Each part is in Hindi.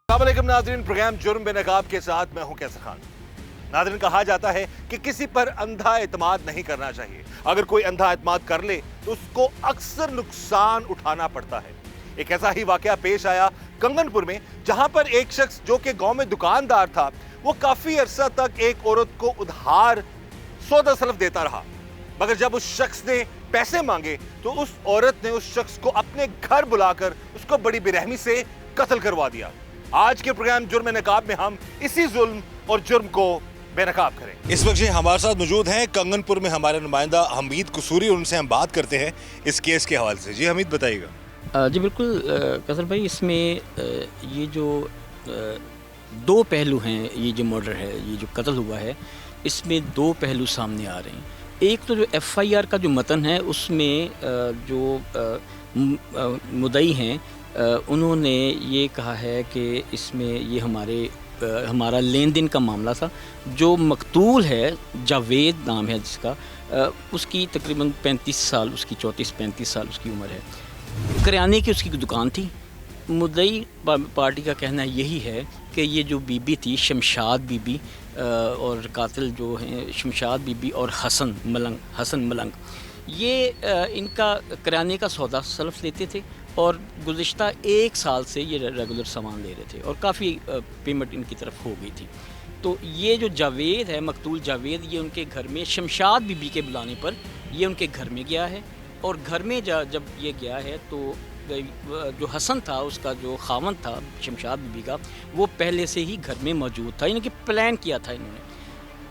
अस्सलामुअलैकुम नाज़रीन, प्रोग्राम जुर्म बेनकाब के साथ मैं हूं कैसर खान। नाज़रीन, कहा जाता है कि किसी पर अंधा एतमाद नहीं करना चाहिए। अगर कोई अंधा एतमाद कर ले तो उसको अक्सर नुकसान उठाना पड़ता है। एक ऐसा ही वाकया पेश आया कंगनपुर में, जहां पर एक शख्स जो कि गांव में दुकानदार था, वो काफी अरसा तक एक औरत को उधार सौदा सलफ देता रहा, मगर जब उस शख्स ने पैसे मांगे तो उस औरत ने उस शख्स को अपने घर बुलाकर उसको बड़ी बेरहमी से कत्ल करवा दिया। आज के प्रोग्राम जुर्म नकाब में हम इसी जुल्म और जुर्म को बेनकाब करें। इस वक्त हमारे साथ मौजूद हैं कंगनपुर में हमारे नुमाइंदा हमीद कसूरी, उनसे हम बात करते हैं इस केस के हवाले से। जी हमीद, बताइएगा। जी बिल्कुल कसर भाई, इसमें ये जो दो पहलू हैं, ये जो मर्डर है, ये जो कत्ल हुआ है, इसमें दो पहलू सामने आ रहे हैं। एक तो जो एफआईआर का जो मतन है उसमें जो मुद्दई हैं उन्होंने ये कहा है कि इसमें ये हमारा लेन देन का मामला था। जो मकतूल है, जावेद नाम है जिसका, उसकी तकरीबन 35 साल, उसकी 34-35 साल उसकी उम्र है। करियाने की उसकी दुकान थी। मुद्दई पार्टी का कहना यही है कि ये जो बीबी थी, शमशाद बीबी, और कातिल जो हैं शमशाद बीबी और हसन मलंग, ये इनका करियाने का सौदा सलफ लेते थे और गुज़िश्ता 1 साल से ये रेगुलर सामान ले रहे थे और काफ़ी पेमेंट इनकी तरफ हो गई थी। तो ये जो जावेद है, मकतूल जावेद, ये उनके घर में शमशाद बीबी के बुलाने पर ये उनके घर में गया है। और घर में जब ये गया है तो जो हसन था, उसका जो खावन था शमशाद बीबी का, वो पहले से ही घर में मौजूद था। यानी कि प्लान किया था इन्होंने,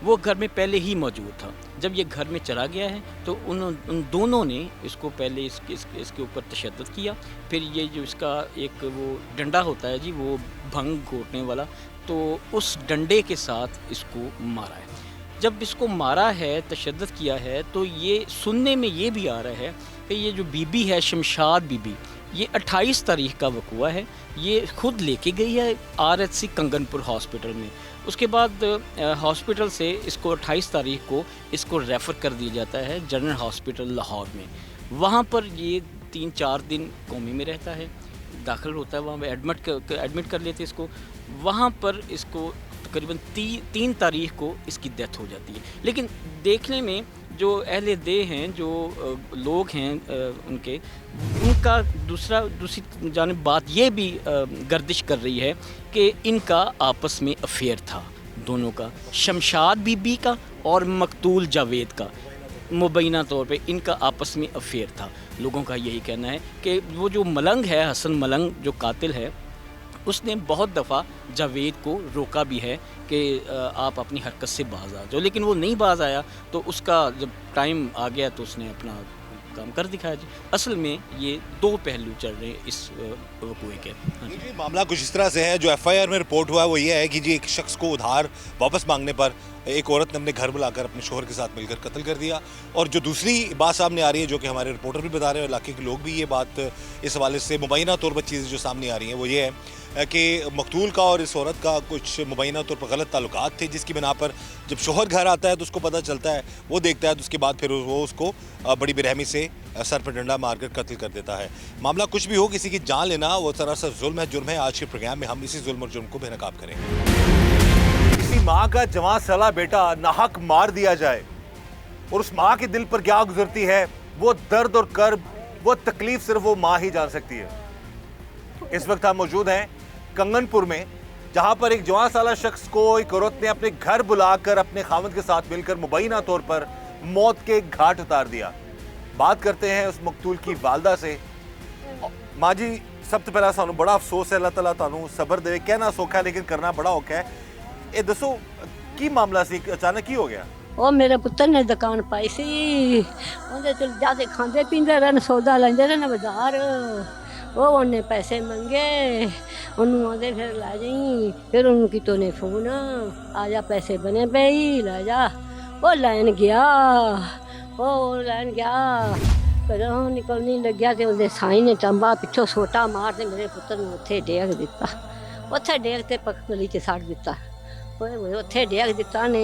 वो घर में पहले ही मौजूद था। जब ये घर में चला गया है तो उन दोनों ने इसको पहले इसके ऊपर तशद्दुद किया। फिर ये जो इसका एक वो डंडा होता है जी, वो भंग घोटने वाला, तो उस डंडे के साथ इसको मारा है। जब इसको मारा है, तशद्दुद किया है, तो ये सुनने में ये भी आ रहा है कि ये जो बीबी है शमशाद बीबी, ये 28 तारीख का वक़ुआ है। ये खुद लेके गई है RHC कंगनपुर हॉस्पिटल में। उसके बाद हॉस्पिटल से इसको 28 तारीख को इसको रेफ़र कर दिया जाता है जनरल हॉस्पिटल लाहौर में। वहाँ पर ये 3-4 दिन कोमे में रहता है, दाखिल होता है, वहाँ पे एडमिट कर लेते इसको। वहाँ पर इसको तकरीबन 3 तारीख को इसकी डेथ हो जाती है। लेकिन देखने में जो अहले दे हैं, जो लोग हैं उनका दूसरी जानिब बात ये भी गर्दिश कर रही है कि इनका आपस में अफेयर था, दोनों का, शमशाद बीबी का और मकतूल जावेद का। मुबैना तौर पे इनका आपस में अफेयर था। लोगों का यही कहना है कि वो जो मलंग है, हसन मलंग जो कातिल है, उसने बहुत दफ़ा जावेद को रोका भी है कि आप अपनी हरकत से बाज आ जाओ, लेकिन वो नहीं बाज आया। तो उसका जब टाइम आ गया तो उसने अपना काम कर दिखाया जी। असल में ये दो पहलू चल रहे हैं इस वक़ुए के। जी, मामला कुछ इस तरह से है। जो FIR में रिपोर्ट हुआ है वो ये है कि जी एक शख्स को उधार वापस मांगने पर एक औरत ने अपने घर बुलाकर अपने शोहर के साथ मिलकर कत्ल कर दिया। और जो दूसरी बात सामने आ रही है, जो कि हमारे रिपोर्टर भी बता रहे हैं और इलाके के लोग भी ये बात इस हवाले से मुबैना तौर पर चीज़ें जो सामने आ रही हैं वो ये है कि मकतूल का और इस औरत का कुछ मुबैना तौर पर गलत ताल्लुकात थे, जिसकी बिना पर जब शोहर घर आता है तो उसको पता चलता है, वो देखता है, तो उसके बाद फिर वो उसको बड़ी बेरहमी से सर पर डंडा मारकर कत्ल कर देता है। मामला कुछ भी हो, किसी की जान लेना वो सरासर जुल्म है, जुर्म है। आज के प्रोग्राम में हम इसी जुल्म और जुर्म को बेनकाब करेंगे। किसी माँ का जवां साला बेटा नाहक मार दिया जाए और उस माँ के दिल पर क्या गुजरती है, वो दर्द और कर्ब, वो तकलीफ सिर्फ वो माँ ही जान सकती है। इस वक्त हम मौजूद हैं कंगनपुर में, जहां पर एक जवां साला शख्स को एक औरत ने अपने घर बुलाकर अपने खावंद के साथ मिलकर मुबैना तौर पर मौत के घाट उतार दिया। बात करते हैं उस मकतूल की वालदा से। माँ जी, सब तो पहला सानू बड़ा अफसोस है, अल्लाह ताला तानू सबर दे। कहना सौखा है लेकिन करना बड़ा औखा है। ये दसो की मामला सी, अचानक की हो गया? ਉਹ ਮੇਰੇ ਪੁੱਤਰ ਨੇ ਦੁਕਾਨ ਪਾਈ ਸੀ, ਉਹਦੇ ਚ ਜਾਦੇ ਖਾਂਦੇ ਪੀਂਦੇ ਰਹਿਣ, ਸੌਦਾ ਲੈਂਦੇ ਰਹਿਣ ਬਾਜ਼ਾਰ। ਉਹ ਉਹਨੇ ਪੈਸੇ ਮੰਗੇ, ਉਹਨੂੰ ਆਂਦੇ ਫਿਰ ਲੈ ਜਾਈ। ਫਿਰ ਉਹਨੂੰ ਕਿਤੋਂ ਨੇ ਫੋਨ, ਆ ਜਾ ਪੈਸੇ ਬਣੇ ਪਈ, ਲੈ ਜਾ। ਉਹ ਲੈਣ ਗਿਆ, ਘਰੋਂ ਨਿਕਲ ਨਹੀਂ ਲੱਗਿਆ ਤੇ ਉਹਦੇ ਸਾਈਂ ਨੇ ਟੰਬਾ ਪਿੱਛੋਂ ਸੋਟਾ ਮਾਰ ਤੇ ਮੇਰੇ ਪੁੱਤਰ ਨੂੰ ਉੱਥੇ ਡੇਗ ਦਿੱਤਾ। ਉੱਥੇ ਡੇਗ ਤੇ ਪਖਲੀ 'ਚ ਸੱਟ ਦਿੱਤਾ। ਓਏ ਉੱਥੇ ਡੇਗ ਦਿੱਤਾ ਨੇ।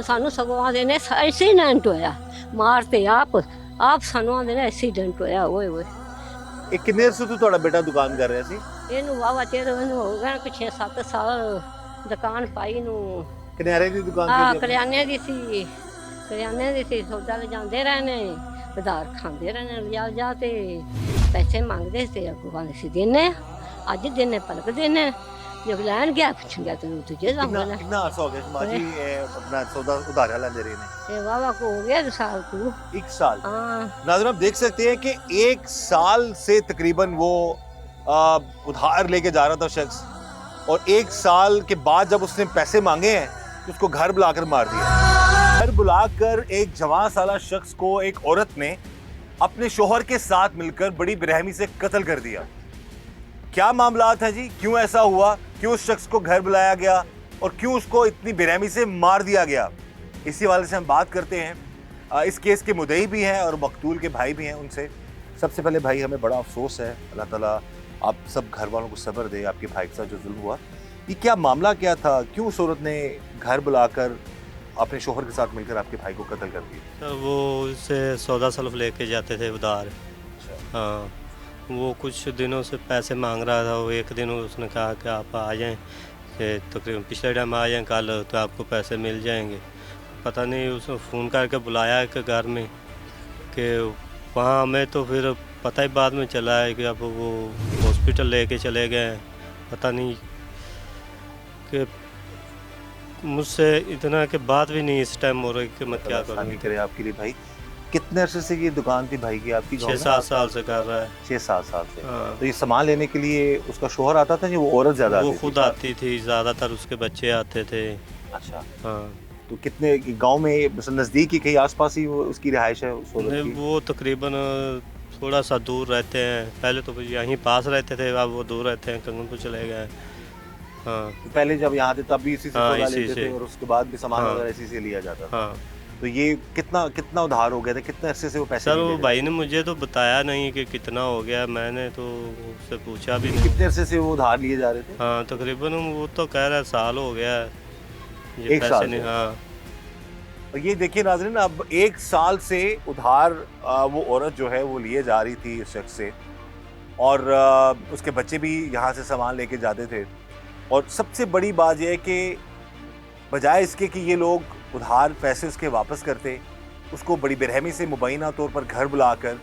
ਸਾਨੂੰ ਸਗੋਂ ਆਦੇ ਨੇ ਐਕਸੀਡੈਂਟ ਹੋਇਆ, ਮਾਰ ਤੇ ਆਪ ਸਾਨੂੰ ਆਦੇ ਨੇ ਐਕਸੀਡੈਂਟ ਹੋਇਆ। ਓਏ ਓਏ ਇਹ ਕਿੰਨੇ ਅਰਸੇ ਤੋਂ ਤੁਹਾਡਾ ਬੇਟਾ ਦੁਕਾਨ ਕਰ ਰਿਹਾ ਸੀ? ਇਹਨੂੰ ਵਾਵਾ ਚਿਰ ਇਹਨੂੰ ਹੋ ਗਿਆ ਕਿ 6-7 ਸਾਲ ਦੁਕਾਨ ਪਾਈ ਨੂੰ। ਕਿਨਾਰੇ ਦੀ ਦੁਕਾਨ ਸੀ? ਕਰਿਆਨੇ ਦੀ ਸੀ, ਕਰਿਆਨੇ ਦੀ ਸੀ। ਸੌਦਾ ਲੈ ਜਾਂਦੇ ਰਹੇ ਨੇ, ਉਧਾਰ ਖਾਂਦੇ ਰਹੇ ਨੇ, ਲਿਆ ਜਾ ਤੇ ਪੈਸੇ ਮੰਗਦੇ ਸੀ, ਅੱਗੋਂ ਕਹਿੰਦੇ ਸੀ ਦੇਣੇ, ਅੱਜ ਦੇਣੇ ਪਲਕ ਦੇਣੇ। जब लैन गया पुछ गया तो तुझे जाऊंगा कितना अरसा हो गया माँ जी अपना सौदा उधार लेंदे रहे ने? वावा को हो गया 2 साल को। 1 साल? हाँ। नाज़रीन आप देख सकते हैं कि 1 साल से तकरीबन वो उधार लेके जा रहा था शख्स, और 1 साल के बाद जब उसने पैसे मांगे हैं तो उसको घर बुलाकर मार दिया। घर बुलाकर एक जवान साला शख्स को एक औरत ने अपने शोहर के साथ मिलकर बड़ी बेरहमी से कत्ल कर दिया। क्या मामलात है जी, क्यों ऐसा हुआ, क्यों उस शख्स को घर बुलाया गया और क्यों उसको इतनी बेरहमी से मार दिया गया, इसी वाले से हम बात करते हैं। इस केस के मुद्दई भी हैं और मकतूल के भाई भी हैं उनसे। सबसे पहले भाई हमें बड़ा अफसोस है, अल्लाह ताला आप सब घर वालों को सब्र दे, आपके भाई के साथ जो जुल्म हुआ। ये क्या मामला क्या था, क्यों उस औरत ने घर बुलाकर अपने शोहर के साथ मिलकर आपके भाई को कत्ल कर दिया? तो वो उससे सौदा सल्फ लेके जाते थे उधार। हाँ, वो कुछ दिनों से पैसे मांग रहा था। वो एक दिन उसने कहा कि आप आ जाएं, कि तकरीबन पिछले टाइम आ जाएं कल तो आपको पैसे मिल जाएंगे। पता नहीं उसने फ़ोन करके बुलाया कि घर में, कि वहाँ हमें तो फिर पता ही बाद में चला है कि अब वो हॉस्पिटल लेके चले गए हैं। पता नहीं कि मुझसे इतना के बात भी नहीं इस टाइम हो रही कि मैं क्या करूँ। करे आपके लिए भाई, कितने अरसे से ये दुकान थी भाई की आपकी? 6-7 साल से कर रहा है। 6-7 साल से। हाँ। तो ये सामान लेने के लिए उसका शोहर आता था या वो औरत ज्यादा वो आती खुद थी? आती थी, ज़्यादातर उसके बच्चे आते थे। अच्छा। हाँ, तो कितने गांव में नजदीक ही कहीं आसपास ही वो उसकी रिहाइश है उस औरत नहीं, की? वो तकरीबन थोड़ा सा दूर रहते हैं। पहले तो यहीं पास रहते थे, अब वो दूर रहते हैं, कंगनपुर चले गए। हाँ पहले जब यहाँ थे तब भी इसी से हाँ, सौदा इसी लेते से। थे और उसके बाद भी सामान हाँ। वगैरह इसी से लिया जाता था। हाँ तो ये कितना उधार हो गया था, कितने अरसे से वो पैसे सर, नहीं वो दे रहे भाई ने मुझे तो बताया नहीं कि कितना हो गया, मैंने तो उससे पूछा भी थे? नहीं। कितने अरसे से वो उधार लिए जा रहे थे? हाँ, तकरीबन वो तो कह रहा है साल हो गया है ये 1 पैसे साल नहीं। से? हाँ, और ये देखिए नाज़रीन, अब 1 साल से उधार वो औरत जो है वो लिए जा रही थी इस शख्स से, और उसके बच्चे भी यहाँ से सामान लेके जाते थे। और सबसे बड़ी बात यह है कि बजाय इसके कि ये लोग उधार पैसे उसके वापस करते, उसको बड़ी बेरहमी से मुबैना तौर पर घर बुलाकर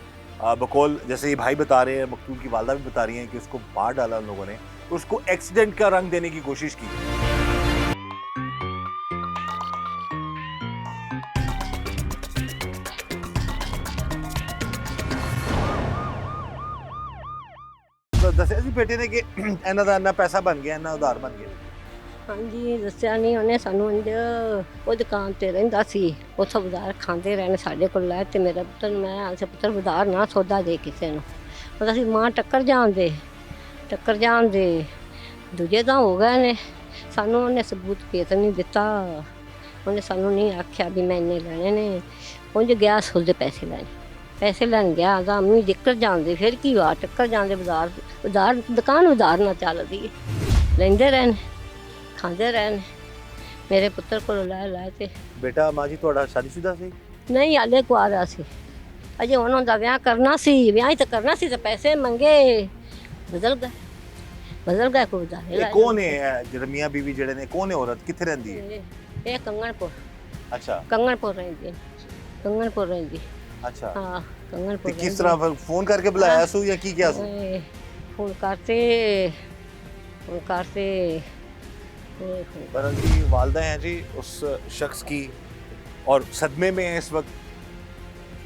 बकौल, जैसे ये भाई बता रहे हैं, मकतूल की वालदा भी बता रही हैं कि उसको मार डाला उन लोगों ने, उसको एक्सीडेंट का रंग देने की कोशिश की। दसिया जी बेटे ने कि इन्ना दा इन्ना पैसा बन गया, इन्ना उधार बन गया। ਹਾਂਜੀ ਦੱਸਿਆ ਨਹੀਂ ਉਹਨੇ ਸਾਨੂੰ। ਉਹ ਦੁਕਾਨ ਤੇ ਰਹਿੰਦਾ ਸੀ, ਉੱਥੋਂ ਉਧਾਰ ਖਾਂਦੇ ਰਹੇ ਨੇ ਸਾਡੇ ਕੋਲ ਲੈ ਤੇ ਮੇਰਾ ਪੁੱਤਰ ਨੂੰ ਮੈਂ ਆਖਿਆ ਪੁੱਤਰ ਉਧਾਰ ਨਾ ਸੌਦਾ ਦੇ ਕਿਸੇ ਨੂੰ। ਉਹਦਾ ਸੀ ਮਾਂ ਟੱਕਰ ਜਾਣ ਦੇ ਦੂਜੇ ਤਾਂ ਹੋ ਗਏ ਨੇ। ਸਾਨੂੰ ਉਹਨੇ ਸਬੂਤ ਭੇਤ ਨਹੀਂ ਦਿੱਤਾ, ਉਹਨੇ ਸਾਨੂੰ ਨਹੀਂ ਆਖਿਆ ਵੀ ਮੈਂ ਇੰਨੇ ਲੈਣੇ ਨੇ। ਉਂਝ ਗਿਆ ਸੋਦੇ ਪੈਸੇ ਲੈਣ ਗਿਆ ਤਾਂ ਮੰਮੀ ਟੱਕਰ ਜਾਂਦੇ, ਫਿਰ ਕੀ ਹੋਇਆ, ਟੱਕਰ ਜਾਂਦੇ ਉਧਾਰ ਦੁਕਾਨ ਉਧਾਰ ਨਾ ਚੱਲਦੀ, ਲੈਂਦੇ ਰਹੇ ਨੇ, ਖਾਂਦੇ ਰਹੇ ਨੇ। ਮੇਰੇ ਪੁੱਤਰ ਕੋਲੋਂ ਲੈ ਤੇ बेटा माँ जी थोड़ा शादीशुदा सी? ਨਹੀਂ ਹਾਲੇ ਕੁਆਰਾ ਸੀ, ਅਜੇ ਉਹਨਾਂ ਦਾ ਵਿਆਹ ਕਰਨਾ ਸੀ, ਵਿਆਹ ਹੀ ਤਾਂ ਕਰਨਾ ਸੀ, ਤਾਂ ਪੈਸੇ ਮੰਗੇ, ਬਦਲ ਗਏ ਕੋਈ ਦਾ। ਇਹ ਕੌਣ ਹੈ ਜਿਹੜੇ ਮੀਆਂ ਬੀਵੀ ਜਿਹੜੇ ਨੇ, ਕੌਣ ਹੈ ਔਰਤ, ਕਿੱਥੇ ਰਹਿੰਦੀ ਹੈ? ਇਹ ਕੰਗਣਪੁਰ ਰਹਿੰਦੀ। अच्छा। ਹਾਂ ਕੰਗਣਪੁਰ। तो किस तरह फिर फोन करके बुलाया सू या की क्या सू? फोन करते बरन की वालदा हैं जी उस शख्स की, और सदमे में है इस वक्त,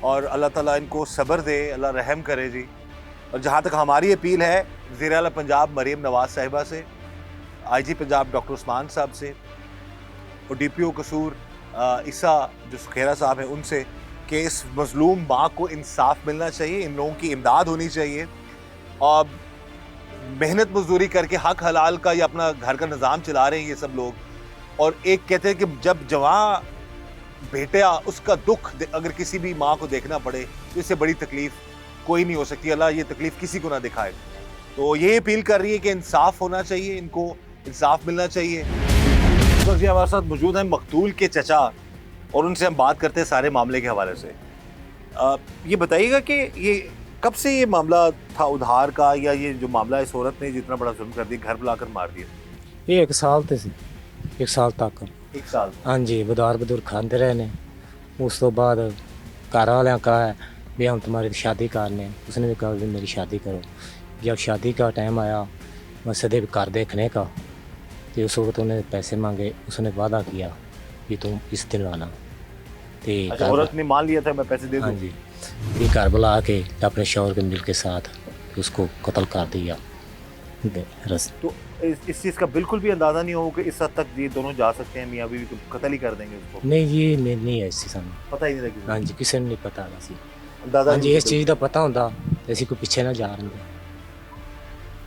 और अल्लाह ताला इनको सब्र दे, अल्लाह रहम करे जी। और जहाँ तक हमारी अपील है वज़ीर आला पंजाब मरीम नवाज साहिबा से, IG पंजाब डॉक्टर उस्मान साहब से, और DPO कसूर ईसा जो सुखेरा साहब हैं उनसे, कि इस मज़लूम माँ को इंसाफ मिलना चाहिए, इन लोगों की इमदाद होनी चाहिए। और मेहनत मजदूरी करके हक हलाल का ये अपना घर का निज़ाम चला रहे हैं ये सब लोग। और एक कहते हैं कि जब जवान बेटा उसका दुख अगर किसी भी माँ को देखना पड़े तो इससे बड़ी तकलीफ़ कोई नहीं हो सकती। अल्लाह ये तकलीफ़ किसी को ना दिखाए। तो ये अपील कर रही है कि इंसाफ होना चाहिए, इनको इंसाफ मिलना चाहिए। इस वक्त जी हमारे साथ मौजूद हैं मकतूल के चचा, और उनसे हम बात करते हैं सारे मामले के हवाले से। ये बताइएगा कि ये कब से ये मामला था उधार का, या ये जो मामला इस औरत ने जितना बड़ा जुल्म कर दिया, घर बुलाकर मार दिया? ये 1 साल ਤੇ ਸੀ, 1 ਸਾਲ ਤੱਕ। 1 साल? ਹਾਂਜੀ, ਬਦਾਰ ਬਦੂਰ ਖਾਂਦੇ ਰਹੇ ਨੇ। ਉਸ ਤੋਂ ਬਾਅਦ घर वाले कहा भी हम तुम्हारी शादी करने, उसने भी कहा भी मेरी शादी करो। जब शादी का टाइम आया, मैं सदे भी घर देखने का, तो उस वक्त उन्हें पैसे मांगे। उसने वादा किया कि तुम इस दिन आना। अच्छा, औरत ने मान लिया था मैं पैसे दे दूं? हाँ जी, ये घर बुला के अपने शौहर के मिल के साथ उसको कत्ल कर दिया। तो इस चीज़ का बिल्कुल भी अंदाज़ा नहीं हो कि इस हद तक ये दोनों जा सकते हैं, मियाँ बीवी को कत्ल ही कर देंगे उसको? नहीं जी, नहीं है इसी सानू पता ही नहीं लगी? हाँ जी, किसी ने नहीं पता सी अंदाज़ा हाँ जी। नहीं इस चीज़ का पता होंदा ते असीं कोई पिछे ना जा रहे।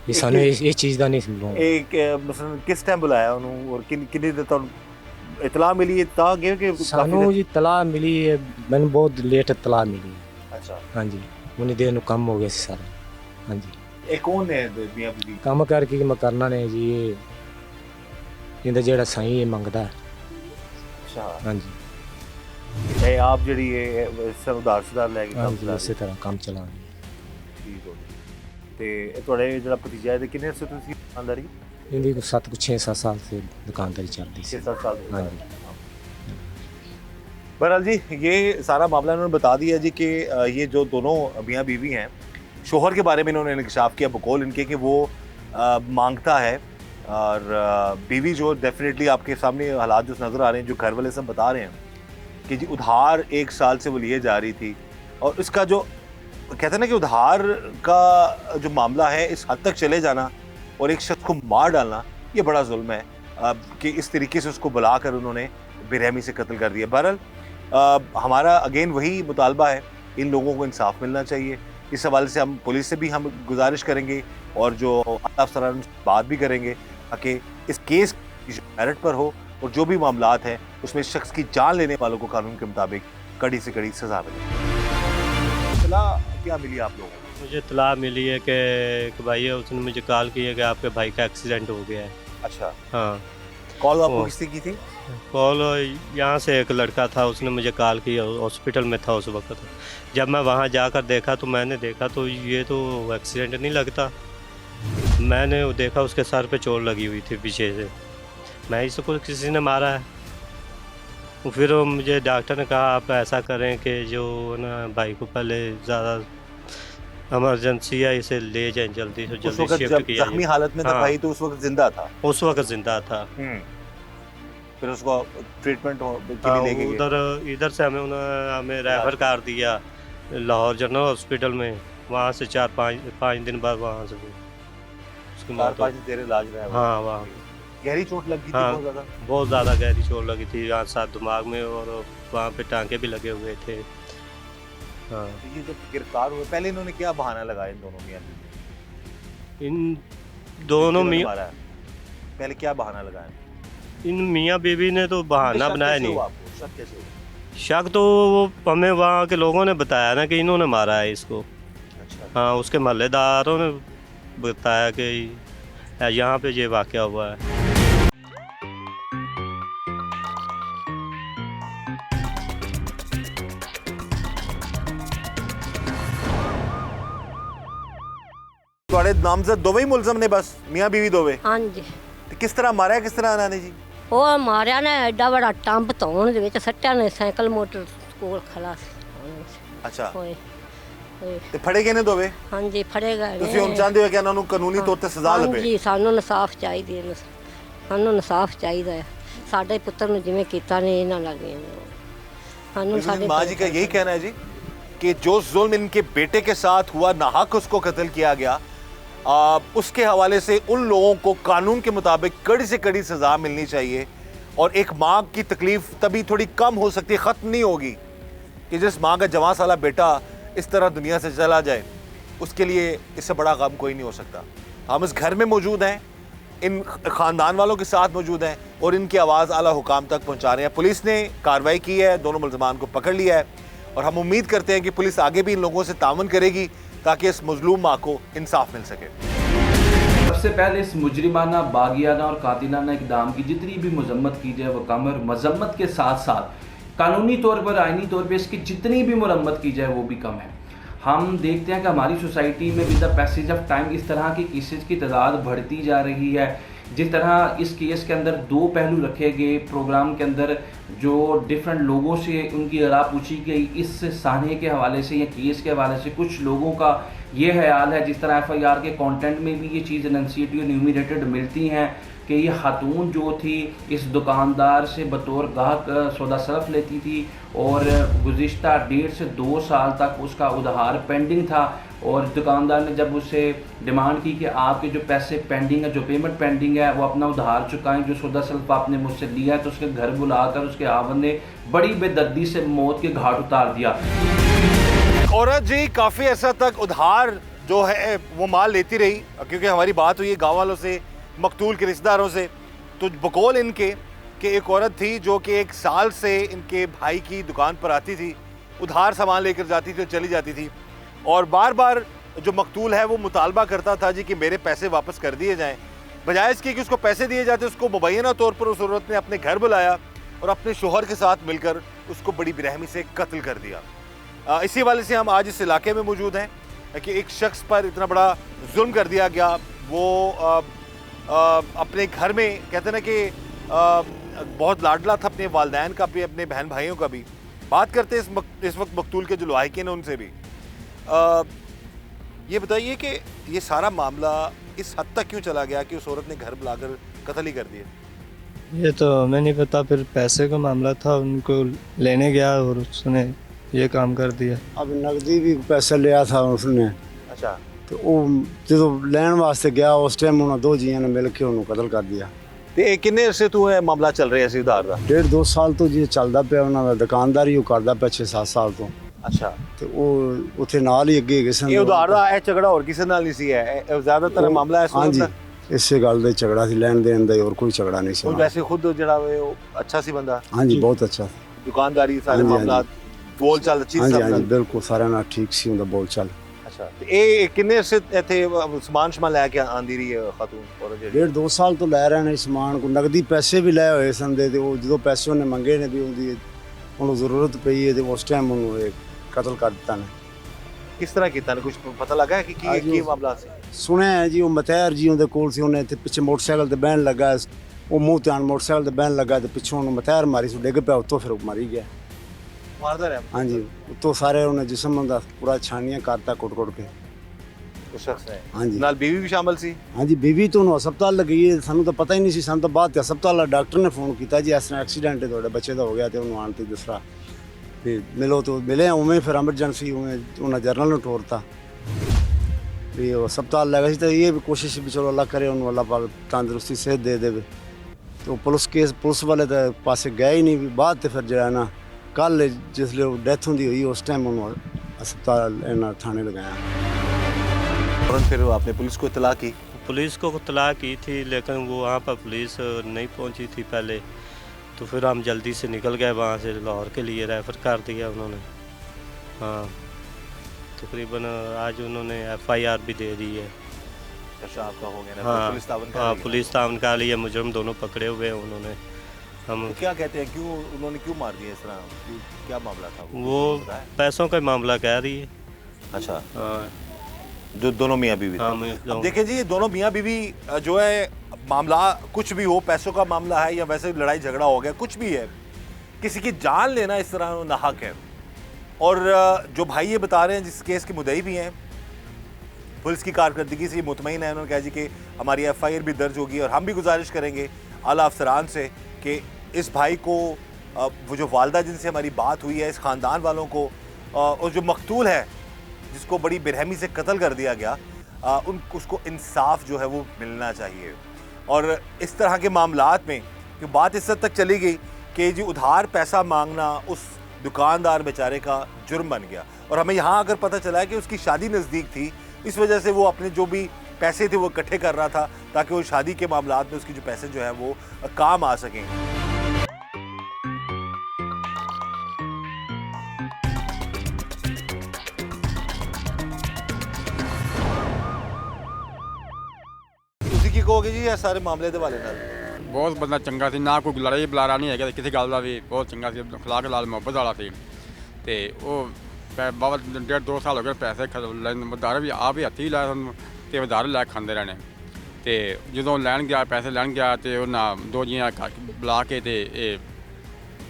ये सानू इस चीज़ का नहीं समझो। एक मसलन किस टाइम बुलाया उन्होंने और कितनी देर तक इतला मिली है ता गए कि सानू जी तलाह मिली है, मैंने बहुत लेट तलाह मिली है। अच्छा, हाँ जी, उन्हें देर नूं कम हो गया सी सारा। हाँ जी, ये कौन है मियाँ बीवी? काम करके मैं करना ने जी, इहदा जेड़ा सही है मंगदा है। अच्छा, हाँ जी, ये आप जड़ी ये सर उधार सुधार ले हाँ के जी, इसी तरह काम चलाने। ठीक हो ते ਤੁਹਾਡੇ ਜਿਹੜਾ ਭਤੀਜਾ ਹੈ ਕਿੰਨੇ ਸੇ ਤੁਸੀਂ ਦੁਕਾਨਦਾਰੀ? इनकी को 6-7 साल से दुकानदारी चल रही 6-7 साल? हाँ जी। बहरहाल जी, ये सारा मामला इन्होंने बता दिया जी कि ये जो दोनों मियाँ बीवी हैं, शोहर के बारे में इन्होंने इंकशाफ किया बकौल इनके कि वो मांगता है, और बीवी जो डेफिनेटली आपके सामने हालात जो नज़र आ रहे हैं, जो घर वाले सब बता रहे हैं कि जी उधार 1 साल से वो लिए जा रही थी, और इसका जो कहते हैं ना कि उधार का जो मामला है इस हद तक चले जाना और एक शख्स को मार डालना, ये बड़ा जुल्म है कि इस तरीके से उसको बुलाकर उन्होंने बेरहमी से कत्ल कर दिया। बहरहाल हमारा अगेन वही मुतालबा है, इन लोगों को इंसाफ मिलना चाहिए। इस हवाले से हम पुलिस से भी हम गुजारिश करेंगे और जो अफसरान बात भी करेंगे ताकि इस केस की मेरिट पर हो और जो भी मामलात हैं उसमें शख्स की जान लेने वालों को कानून के मुताबिक कड़ी से कड़ी सजा मिले। इत्तला क्या मिली आप लोगों को? मुझे इत्तला मिली है कि भाई है, उसने मुझे कॉल किया कि आपके भाई का एक्सीडेंट हो गया है। अच्छा, हाँ, कॉल आपको वो- किससे की थी? कॉल यहाँ से एक लड़का था, उसने मुझे कॉल किया, हॉस्पिटल में था उस वक्त। जब मैं वहाँ जाकर देखा तो मैंने देखा तो ये तो एक्सीडेंट नहीं लगता। मैंने वो देखा उसके सर पे चोट लगी हुई थी पीछे से, मैं इसको किसी ने मारा है। फिर मुझे डॉक्टर ने कहा आप ऐसा करें कि जो ना भाई को पहले ज़्यादा इमरजेंसी है, इसे ले जाएं जल्दी से उस जल्दी वक्त शिफ्ट जब किया जख्मी जाए। हालत में था हाँ। भाई तो उस वक्त जिंदा था? उस वक्त जिंदा था। फिर उसको ट्रीटमेंट के हाँ, लिए लेके गए? इधर से हमें रेफर कर दिया लाहौर जनरल हॉस्पिटल में। वहाँ से 4-5 दिन बाद वहाँ से उसकी मौत हो 4-5 दिन तेरे इलाज रहा है? हाँ, वहाँ गहरी चोट लगी थी हाँ। बहुत ज्यादा? बहुत ज़्यादा गहरी चोट लगी थी यहाँ साथ दिमाग में, और वहाँ पे टांके भी लगे हुए थे। हाँ, तो ये जब गिरफ्तार हुए पहले इन्होंने क्या बहाना लगाया इन दोनों मियां बीवी? इन दोनों जिन्होंने मियाँ मारा है, पहले क्या बहाना लगाया? इन मियाँ बीवी ने तो बहाना शक बनाया कैसे नहीं। हुआ आपको? शक कैसे हुआ? शक तो वो हमें वहाँ के लोगों ने बताया ना कि इन्होंने मारा है इसको। अच्छा, हाँ, उसके महल्लेदारों ने बताया कि यहाँ पे ये वाक़या हुआ है। ਤੁਹਾਡੇ ਨਾਮਜ਼ਦ ਦੋਵੇਂ ਹੀ ਮੁਲਜ਼ਮ ਨੇ ਬਸ ਮੀਆਂ ਬੀਵੀ ਦੋਵੇਂ? ਹਾਂਜੀ, ਤੇ ਕਿਸ ਤਰ੍ਹਾਂ ਮਾਰਿਆ, ਕਿਸ ਤਰ੍ਹਾਂ ਇਹਨਾਂ ਨੇ ਜੀ? ਉਹ ਮਾਰਿਆ ਨੇ ਐਡਾ ਵੱਡਾ ਟੰਬ ਧੋਣ ਦੇ ਵਿੱਚ ਸੱਟਿਆ ਨੇ, ਸਾਈਕਲ ਮੋਟਰ ਕੋਲ ਖੜਾ ਸੀ। ਅੱਛਾ, ਹੋਏ ਹੋਏ ਤੇ ਫੜੇ ਗਏ ਨੇ ਦੋਵੇਂ? ਹਾਂਜੀ, ਫੜੇ ਗਏ ਨੇ। ਤੁਸੀਂ ਹੁਣ ਚਾਹੁੰਦੇ ਹੋ ਕਿ ਇਹਨਾਂ ਨੂੰ ਕਾਨੂੰਨੀ ਤੌਰ ਤੇ ਸਜ਼ਾ ਲੱਭੇ? ਹਾਂਜੀ, ਸਾਨੂੰ ਇਨਸਾਫ ਚਾਹੀਦੀ ਹੈ, ਸਾਨੂੰ ਇਨਸਾਫ ਚਾਹੀਦਾ ਹੈ। ਸਾਡੇ ਪੁੱਤਰ ਨੂੰ ਜਿਵੇਂ ਕੀਤਾ ਨੇ ਇਹਨਾਂ ਲੱਗੇ ਨੇ, ਸਾਨੂੰ ਸਾਡੇ माँ जी का यही कहना है जी कि जो जुल्म इनके बेटे के साथ हुआ, नाहक उसको कत्ल किया गया, उसके हवाले से उन लोगों को कानून के मुताबिक कड़ी से कड़ी सज़ा मिलनी चाहिए। और एक माँ की तकलीफ तभी थोड़ी कम हो सकती है, ख़त्म नहीं होगी कि जिस माँ का जवां साला बेटा इस तरह दुनिया से चला जाए, उसके लिए इससे बड़ा गम कोई नहीं हो सकता। हम इस घर में मौजूद हैं, इन ख़ानदान वालों के साथ मौजूद हैं और इनकी आवाज़ आला हुकाम तक पहुँचा रहे हैं। पुलिस ने कार्रवाई की है, दोनों मुल्ज़मान को पकड़ लिया है और हम उम्मीद करते हैं कि पुलिस आगे भी इन लोगों से ताउन करेगी ताकि इस मजलूम माँ को इंसाफ मिल सके। सबसे पहले इस मुजरिमाना, बागियाना और कातिलाना इकदाम की जितनी भी मजम्मत की जाए वो कम है, और मजम्मत के साथ साथ कानूनी तौर पर, आइनी तौर पर इसकी जितनी भी मुरम्मत की जाए वो भी कम है। हम देखते हैं कि हमारी सोसाइटी में with the passage of time इस तरह के केसेस की तादाद बढ़ती जा रही है। जिस तरह इस केस के अंदर दो पहलू रखे गए, प्रोग्राम के अंदर जो डिफरेंट लोगों से उनकी राय पूछी गई, इस साने के हवाले से या केस के हवाले से कुछ लोगों का ये ख्याल है, जिस तरह FIR के कंटेंट में भी ये चीज़ एनंसिएटेड और न्यूमरेटेड मिलती हैं कि ये खातून जो थी इस दुकानदार से बतौर गाहक सौदा सरफ लेती थी और गुज़िश्ता 1.5 से 2 साल तक उसका उधार पेंडिंग था, और दुकानदार ने जब उससे डिमांड की कि आपके जो पैसे पेंडिंग है, जो पेमेंट पेंडिंग है, वो अपना उधार चुकाएं, जो सौदा सरफ आपने मुझसे लिया है, तो उसके घर बुलाकर उसके आवन ने बड़ी बेदर्दी से मौत के घाट उतार दिया। औरत जी काफ़ी अर्सा तक उधार जो है वो माल लेती रही, क्योंकि हमारी बात हुई है गाँव वालों से, मकतूल के रिश्तेदारों से। तो बकौल इनके कि एक औरत थी जो कि 1 साल से इनके भाई की दुकान पर आती थी, उधार सामान लेकर जाती थी और चली जाती थी, और बार बार जो मकतूल है वो मुतालबा करता था जी कि मेरे पैसे वापस कर दिए जाएं। बजाय इसके कि उसको पैसे दिए जाते, उसको मुबैना तौर पर उस औरत ने अपने घर बुलाया और अपने शोहर के साथ मिलकर उसको बड़ी बेरहमी से कत्ल कर दिया। इसी वाले से हम आज इस इलाके में मौजूद हैं कि एक शख्स पर इतना बड़ा जुल्म कर दिया गया। वो अपने घर में कहते ना कि बहुत लाडला था अपने वालिदैन का भी, अपने बहन भाइयों का भी। बात करते हैं इस वक्त मकतूल के जो लाहिकीन हैं उनसे भी। ये बताइए कि ये सारा मामला इस हद तक क्यों चला गया कि उस औरत ने घर बुलाकर कत्ल ही कर दिया? ये तो हमें नहीं पता, फिर पैसे का मामला था, उनको लेने गया और उसने ये काम कर दिया। अब नकदी भी पैसे लिया था उसने। अच्छा। तो वो जो लैन वास्ते गया उस टाइम उन्होंने 2 जियां ने मिल के उन्होंने कत्ल कर दिया। ਤੇ ਕਿੰਨੇ ਅਰਸੇ ਤੋਂ ਇਹ ਮਾਮਲਾ ਚੱਲ ਰਿਹਾ ਸੀ ਉਧਾਰ ਦਾ? 1.5-2 ਸਾਲ ਤੋਂ ਜੀ ਚੱਲਦਾ ਪਿਆ, ਉਹਨਾਂ ਦਾ ਦੁਕਾਨਦਾਰੀ ਉਹ ਕਰਦਾ ਪਿਆ 6-7 ਸਾਲ ਤੋਂ। ਅੱਛਾ। ਤੇ ਉਹ ਉੱਥੇ ਨਾਲ ਹੀ ਅੱਗੇ ਕਿਸੇ ਇਹ ਉਧਾਰ ਦਾ ਇਹ ਝਗੜਾ ਹੋਰ ਕਿਸੇ ਨਾਲ ਨਹੀਂ ਸੀ, ਇਹ ਜ਼ਿਆਦਾਤਰ ਮਾਮਲਾ ਇਸ ਹਾਂਜੀ ਇਸੇ ਗੱਲ ਦਾ ਝਗੜਾ ਸੀ, ਲੈਣ ਦੇਣ ਦਾ, ਹੋਰ ਕੋਈ ਝਗੜਾ ਨਹੀਂ ਸੀ। ਉਹ ਵੈਸੇ ਖੁਦ ਜਿਹੜਾ ਉਹ ਅੱਛਾ ਸੀ ਬੰਦਾ? ਹਾਂਜੀ ਬਹੁਤ ਅੱਛਾ, ਦੁਕਾਨਦਾਰੀ ਸਾਰੇ ਮਾਮਲਾ ਬੋਲ ਚਾਲ ਅੱਛੀ ਸੀ? ਹਾਂਜੀ ਬਿਲਕੁਲ ਸਾਰਿਆਂ ਨਾਲ ਠੀਕ ਸੀ ਉਹਦਾ ਬੋਲ ਚਾਲ। ਅੱਛਾ। ਇਹ ਕਿੰਨੇ ਅਰਸੇ ਇੱਥੇ ਸਮਾਨ ਸ਼ਮਾ ਲੈ ਕੇ ਆਂਦੀ ਰਹੀ ਹੈ ਖਾਤੂਨ ਔਰਤ ਜਿਹੜੀ? 1.5-2 ਸਾਲ ਤੋਂ ਲੈ ਰਹੇ ਨੇ ਸਮਾਨ ਕੋ, ਨਗਦੀ ਪੈਸੇ ਵੀ ਲਏ ਹੋਏ ਸਨ ਦੇ, ਤੇ ਉਹ ਜਦੋਂ ਪੈਸੇ ਉਹਨੇ ਮੰਗੇ ਨੇ ਵੀ ਉਹਨੂੰ ਜ਼ਰੂਰਤ ਪਈ ਹੈ ਤੇ ਉਸ ਟਾਈਮ ਉਹਨੂੰ ਇਹ ਕਤਲ ਕਰ ਦਿੱਤਾ ਨੇ। ਕਿਸ ਤਰ੍ਹਾਂ ਕੀਤਾ ਨੇ, ਕੁਝ ਪਤਾ ਲੱਗਾ ਕਿ ਕੀ ਮਾਮਲਾ ਸੀ? ਸੁਣਿਆ ਹੈ ਜੀ ਉਹ ਮਤੈਰ ਜੀ ਉਹਦੇ ਕੋਲ ਸੀ, ਉਹਨੇ ਇੱਥੇ ਪਿੱਛੇ ਮੋਟਰਸਾਈਕਲ ਤੇ ਬਹਿਣ ਲੱਗਾ, ਉਹ ਮੂੰਹ ਧਿਆਨ ਮੋਟਰਸਾਈਕਲ ਤੇ ਬਹਿਣ ਲੱਗਾ ਤੇ ਪਿੱਛੋਂ ਉਹਨੂੰ ਮਤੈਰ ਮਾਰੀ ਸੀ, ਡਿੱਗ ਪਿਆ ਉੱਤੋਂ, ਫਿਰ ਉਹ ਮਰੀ ਗਿਆ। ਮਾਰਦਾ ਰਿਹਾ? ਹਾਂਜੀ ਉੱਤੋਂ ਸਾਰੇ ਉਹਨੇ ਜਿਸਮ ਦਾ ਪੂਰਾ ਛਾਨੀਆਂ ਕਰਤਾ ਕੁੱਟ ਕੇ। ਉਹ ਸ਼ਖਸ ਹੈ ਹਾਂਜੀ ਨਾਲ ਬੀਵੀ ਵੀ ਸ਼ਾਮਲ ਸੀ? ਹਾਂਜੀ ਬੀਵੀ ਤੋਂ ਉਹਨੂੰ ਹਸਪਤਾਲ ਲੱਗੀ ਹੈ, ਸਾਨੂੰ ਤਾਂ ਪਤਾ ਹੀ ਨਹੀਂ ਸੀ। ਸਾਨੂੰ ਤਾਂ ਬਾਅਦ ਤੇ ਹਸਪਤਾਲ ਦਾ ਡਾਕਟਰ ਨੇ ਫੋਨ ਕੀਤਾ ਜੀ ਇਸ ਤਰ੍ਹਾਂ ਐਕਸੀਡੈਂਟ ਹੈ ਤੁਹਾਡੇ ਬੱਚੇ ਦਾ ਹੋ ਗਿਆ, ਤੇ ਉਹਨੂੰ ਆਣ ਤੇ ਦੂਸਰਾ ਤੇ ਮਿਲੋ ਤੋਂ ਮਿਲੇ ਉਵੇਂ, ਫਿਰ ਐਮਰਜੈਂਸੀ ਉਵੇਂ ਉਹਨਾਂ ਜਰਨਲ ਨੂੰ ਤੋਰਤਾ ਵੀ ਉਹ ਹਸਪਤਾਲ ਲੈ ਗਏ ਸੀ। ਤਾਂ ਇਹ ਵੀ ਕੋਸ਼ਿਸ਼ ਵੀ ਚਲੋ ਅੱਲਾ ਕਰੇ ਉਹਨੂੰ ਅੱਲਾ ਪਾਕ ਤੰਦਰੁਸਤੀ ਸਿਹਤ ਦੇ ਦੇਵੇ। ਤੇ ਪੁਲਿਸ ਵਾਲੇ ਤਾਂ ਪਾਸੇ ਗਏ ਹੀ ਨਹੀਂ। ਵੀ ਬਾਅਦ ਤੇ ਫਿਰ ਜਿਹੜਾ ਨਾ ਕੱਲ ਜਿਸਲੇ ਉਹ ਡੈਥ ਹੁੰਦੀ ਹੋਈ ਉਸ ਟਾइम ਉਹਨੂੰ अस्पताल थाने लगाया। और फिर आपने पुलिस को इतला की? पुलिस को इतला की थी, लेकिन वो वहाँ पर पुलिस नहीं पहुँची थी पहले, तो फिर हम जल्दी से निकल गए वहाँ से, लाहौर के लिए रेफ़र कर दिया उन्होंने। हाँ तकरीबन आज उन्होंने FIR भी दे दी है। अच्छा आपका हो गया ना? हाँ पुलिस तावन हाँ पुलिस तावन का लिया, मुजरम दोनों पकड़े हुए हैं उन्होंने। हम तो क्या कहते हैं, क्यों उन्होंने क्यों मार दिया इस तरह, क्या मामला था? वो पैसों का मामला कह रही है। अच्छा हाँ जो दोनों मियाँ बीवी थे। हाँ अब देखें जी ये दोनों मियाँ बीवी जो है मामला कुछ भी हो, पैसों का मामला है या वैसे लड़ाई झगड़ा हो गया, कुछ भी है, किसी की जान लेना इस तरह नाहक है। और जो भाई ये बता रहे हैं जिस केस के मुद्दई भी हैं, पुलिस की कारकर्दगी से मुतमईन है। उन्होंने कहा जी कि हमारी FIR भी दर्ज होगी और हम भी गुजारिश करेंगे आला अफसरान से कि इस भाई को वो जो वालदा जिनसे हमारी बात हुई है, इस ख़ानदान वालों को और जो मकतूल है जिसको बड़ी बेरहमी से कत्ल कर दिया गया, उसको इंसाफ जो है वो मिलना चाहिए। और इस तरह के मामलात में जो बात इस हद तक चली गई कि जी उधार पैसा मांगना उस दुकानदार बेचारे का जुर्म बन गया। और हमें यहाँ आकर पता चला है कि उसकी शादी नज़दीक थी, इस वजह से वो अपने जो भी पैसे थे वो इकट्ठे कर रहा था ताकि वो शादी के मामलात में उसकी जो पैसे जो है वो काम आ सकें। ਤੁਸੀਂ ਕੀ ਕਹੋਗੇ ਜੀ ਇਹ ਸਾਰੇ ਮਾਮਲੇ ਦੇ ਹਵਾਲੇ ਨਾਲ? ਬਹੁਤ ਬੰਦਾ ਚੰਗਾ ਸੀ, ਨਾ ਕੋਈ ਲੜਾਈ ਬੁਲਾਰਾ ਨਹੀਂ ਹੈਗਾ ਕਿਸੇ ਗੱਲ ਦਾ ਵੀ, ਬਹੁਤ ਚੰਗਾ ਸੀ, ਅਖਲਾਕ ਲਾਲ ਮੁਹੱਬਤ ਵਾਲਾ ਸੀ। ਤੇ ਉਹ ਬਾਬਾ 1.5-2 ਸਾਲ ਹੋ ਗਏ ਪੈਸੇ ਵਧਾਰੇ ਵੀ ਆਪ ਹੀ ਹੱਥੀਂ ਲਾਇਆ ਸਾਨੂੰ ਅਤੇ ਵਧਾਰੇ ਲੈ ਕੇ ਖਾਂਦੇ ਰਹਿਣੇ। ਤੇ ਜਦੋਂ ਲੈਣ ਗਿਆ ਪੈਸੇ ਲੈਣ ਗਿਆ ਤੇ ਉਹਨਾਂ ਦੋ ਜੀਆਂ ਬੁਲਾ ਕੇ ਤੇ ਇਹ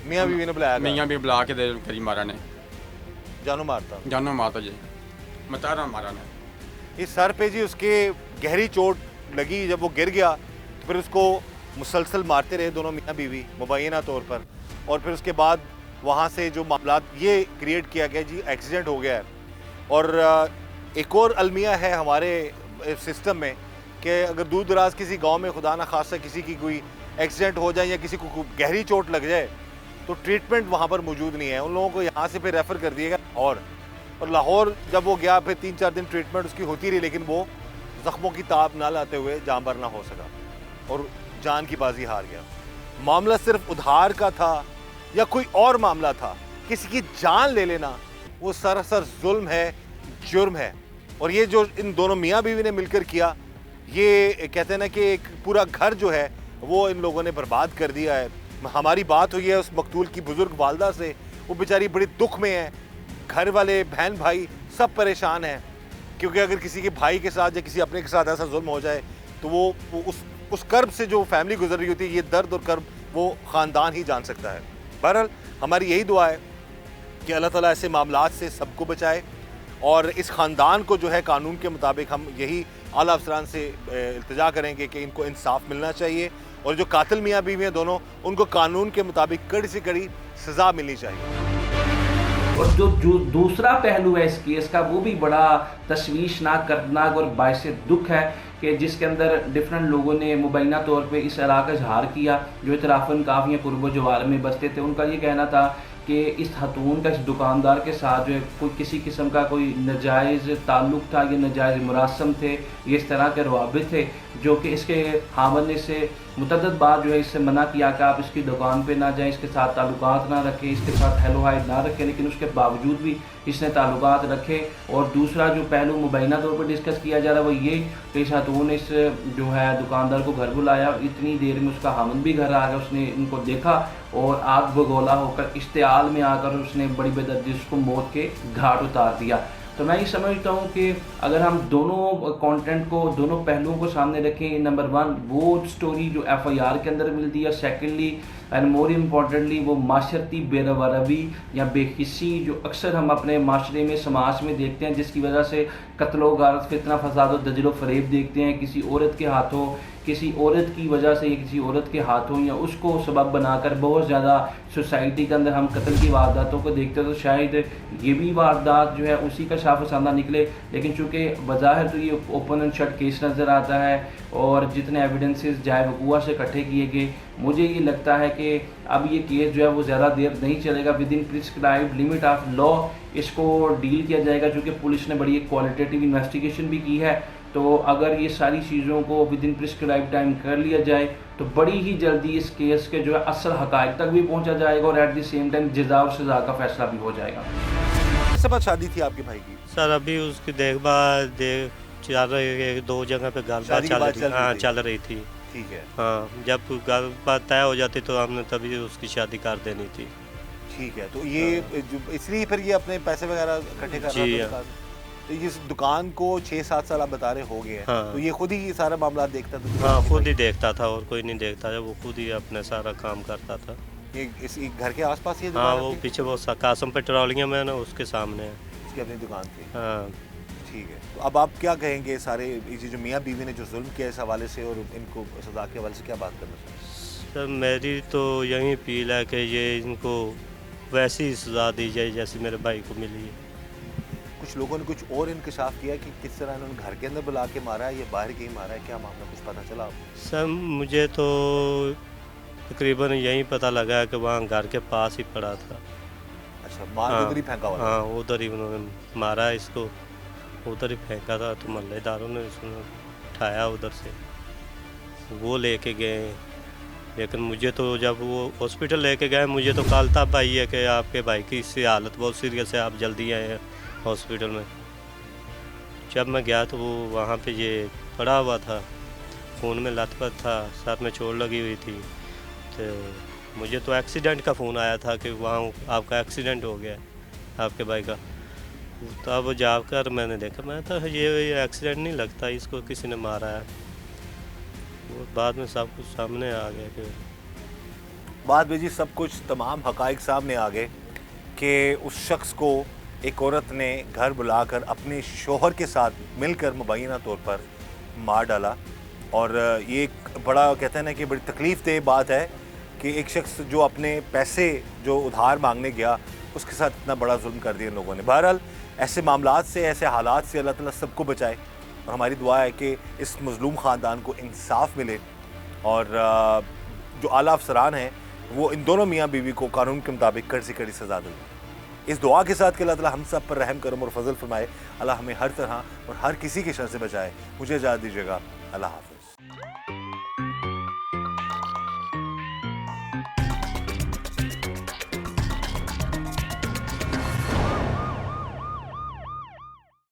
मियाँ बीवी ने बुलाया ਮੀਆਂ ਵੀ ਬੁਲਾ ਕੇ ਤੇ ਕਰੀ ਮਾਰਾ ਨੇ, जानू मारता। ਜਾਨੋਂ ਮਾਤਾ ਜੀ ਮਤਾਰਾ ਮਾਰਾ ਨੇ। इस सर पे जी उसके गहरी चोट लगी, जब वो गिर गया तो फिर उसको मुसलसल मारते रहे दोनों मियाँ बीवी मुबैना तौर पर। और फिर उसके बाद वहाँ से जो मामला ये क्रिएट किया गया जी, एक्सीडेंट हो गया है। और एक और अलमिया है हमारे सिस्टम में कि अगर दूर दराज किसी गांव में खुदा न खासा किसी की कोई एक्सीडेंट हो जाए या किसी को गहरी चोट लग जाए तो ट्रीटमेंट वहाँ पर मौजूद नहीं है, उन लोगों को यहाँ से फिर रेफ़र कर दिया गया। और लाहौर जब वो गया फिर 3-4 दिन ट्रीटमेंट उसकी होती रही, लेकिन वो ज़ख्मों की ताब ना लाते हुए जान बर ना हो सका और जान की बाजी हार गया। मामला सिर्फ उधार का था या कोई और मामला था, किसी की जान ले लेना वो सरासर जुल्म है, जुर्म है। और ये जो इन दोनों मियाँ बीवी ने मिलकर किया, ये कहते हैं ना कि एक पूरा घर जो है वो इन लोगों ने बर्बाद कर दिया है। हमारी बात हुई है उस मकतूल की बुज़ुर्ग वालदा से, वो बेचारी बड़ी दुख में है, घर वाले बहन भाई सब परेशान हैं, क्योंकि अगर किसी के भाई के साथ या किसी अपने के साथ ऐसा जुल्म हो जाए तो वो उस कर्ब से जो फैमिली गुजर रही होती है, ये दर्द और कर्ब वो ख़ानदान ही जान सकता है। बहरहाल हमारी यही दुआ है कि अल्लाह ताला ऐसे मामलात से सबको बचाए और इस ख़ानदान को जो है कानून के मुताबिक हम यही आला अफसरान से इल्तिजा करेंगे कि इनको इंसाफ मिलना चाहिए और जो कातिल मियाँ बीवी हैं दोनों, उनको कानून के मुताबिक कड़ी से कड़ी सज़ा मिलनी चाहिए। और जो दूसरा पहलू है इस केस का, वो भी बड़ा तशवीशनाक, दर्दनाक और बायस दुख है कि जिसके अंदर डिफरेंट लोगों ने मुबैना तौर पे इस इलाका इजहार किया जो इतराफ़न काफ़ी कुर्ब जवार में बसते थे। उनका ये कहना था कि इस खतून का इस दुकानदार के साथ जो है कोई किसी किस्म का कोई नाजायज़ ताल्लुक़ था या नाजायज़ मुरासम थे, ये इस तरह के रवाबित थे, जो कि इसके हामिद ने से मुतअद्दिद बार जो है इससे मना किया कि आप इसकी दुकान पे ना जाएं, इसके साथ ताल्लुकात ना रखें, इसके साथ हेलो हाय ना रखें, लेकिन उसके बावजूद भी इसने ताल्लुकात रखे। और दूसरा जो पहलू मुबैना तौर पर डिस्कस किया जा रहा है वो ये कि इस खातून ने इस जो है दुकानदार को घर बुलाया, इतनी देर में उसका हामिद भी घर आ गया, उसने इनको देखा और आग बगोला होकर इश्तियाल में आकर उसने बड़ी बेदर्दी उसको मौत के घाट उतार दिया। तो मैं ये समझता हूँ कि अगर हम दोनों कंटेंट को, दोनों पहलुओं को सामने रखें, नंबर 1 वो स्टोरी जो FIR के अंदर मिलती है, सेकेंडली एंड मोर इम्पॉर्टेंटली वो माशरती बेरवरवी या बेहिसी जो अक्सर हम अपने माशरे में, समाज में देखते हैं, जिसकी वजह से कत्लो गारत, फितना, फसाद और दजल फरेब देखते हैं किसी औरत के हाथों, किसी औरत की वजह से, किसी औरत के हाथों या उसको सबब बनाकर बहुत ज़्यादा सोसाइटी के अंदर हम कत्ल की वारदातों को देखते हैं। तो शायद ये भी वारदात जो है उसी का शाफसाना निकले, लेकिन चूँकि बज़ाहिर तो ये ओपन एंड शट केस नज़र आता है और जितने एविडेंसेस जाए वकूआ से इकट्ठे किए गए, मुझे ये लगता है कि अब ये केस जो है वो ज़्यादा देर नहीं चलेगा, with in prescribed limit of law इसको डील किया जाएगा, चूँकि पुलिस ने बड़ी एक क्वालिटेटिव इन्वेस्टिगेशन भी की है। तो अगर ये सारी चीज़ों को विद इन प्रिस्क्राइब टाइम कर लिया जाए तो बड़ी ही जल्दी इस केस के जो है असल हक़ाइक़ तक भी पहुंचा जाएगा और एट द सेम टाइम जज़ा और सज़ा का फैसला भी हो जाएगा। किस बाद शादी थी आपके भाई की? सर अभी उसकी देखभाल चल रही है, 2 जगह पे गलबात चल रही थी। ठीक है। हाँ, जब गलबात तय हो जाती तो हमने तभी उसकी शादी कर देनी थी। ठीक है, तो ये इसलिए फिर ये अपने पैसे वगैरह इकट्ठे कर रहा था। तो इस दुकान को 6-7 साल आप बता रहे हो गए हैं। हाँ। तो ये खुद ही सारा मामला देखता था? हाँ, खुद ही देखता था और कोई नहीं देखता था, वो खुद ही अपने सारा काम करता था। ये इस घर के आसपास ही? हाँ, वो पीछे वो कासम पेट्रोलियम है ना, उसके सामने है उसकी अपनी दुकान थी। हाँ। ठीक है, तो अब आप क्या कहेंगे सारे जो मियाँ बीवी ने जो जुल्म किया इस हवाले से और इनको सजा के हवाले से क्या बात करना चाहिए? सर मेरी तो यही अपील है कि ये इनको वैसी सजा दी जाए जैसे मेरे भाई को मिली है। कुछ लोगों ने कुछ और इंकशाफ किया कि किस तरह इन्होंने घर के अंदर बुला के मारा है या बाहर के ही मारा है, क्या मामला कुछ पता चला आपको? सर मुझे तो तकरीबन यही पता लगा कि वहाँ घर के पास ही पड़ा था। अच्छा, मार उधर ही फेंका हुआ? हाँ, उधर ही उन्होंने मारा, इसको उधर ही फेंका था। तो मोहल्लेदारों ने इसको उठाया उधर से, वो लेके गए। लेकिन मुझे तो जब वो हॉस्पिटल लेके गए, मुझे तो कल तब आई है कि आपके भाई की इससे हालत बहुत सीरियस है, आप जल्दी आए हैं हॉस्पिटल में। जब मैं गया तो वो वहाँ पे ये पड़ा हुआ था, फ़ोन में लथपथ था, सर में चोट लगी हुई थी। तो मुझे तो एक्सीडेंट का फ़ोन आया था कि वहाँ आपका एक्सीडेंट हो गया है आपके भाई का। तब जाकर मैंने देखा, मैं तो ये एक्सीडेंट नहीं लगता, इसको किसी ने मारा है। वो बाद में सब कुछ सामने आ गया कि बाद में जी सब कुछ तमाम हकाइक सामने आ गए कि उस शख्स को एक औरत ने घर बुलाकर अपने शोहर के साथ मिलकर मुबैना तौर पर मार डाला। और ये एक बड़ा कहते हैं ना कि बड़ी तकलीफ़ देह बात है कि एक शख्स जो अपने पैसे जो उधार मांगने गया उसके साथ इतना बड़ा जुल्म कर दिया इन लोगों ने। बहरहाल ऐसे मामलात से, ऐसे हालात से अल्लाह ताला सबको बचाए और हमारी दुआ है कि इस मज़लूम ख़ानदान को इंसाफ मिले और जो आला अफसरान हैं वो इन दोनों मियाँ बीवी को कानून के मुताबिक कड़ी से कड़ी सज़ा दें। इस दुआ के साथ कि अल्लाह ताला हम सब पर रहम करम और फजल फरमाए। अल्लाह हमें हर तरह और हर किसी के शर से बचाए। मुझे इजाज़त दीजिएगा। अल्लाह हाफ़िज़।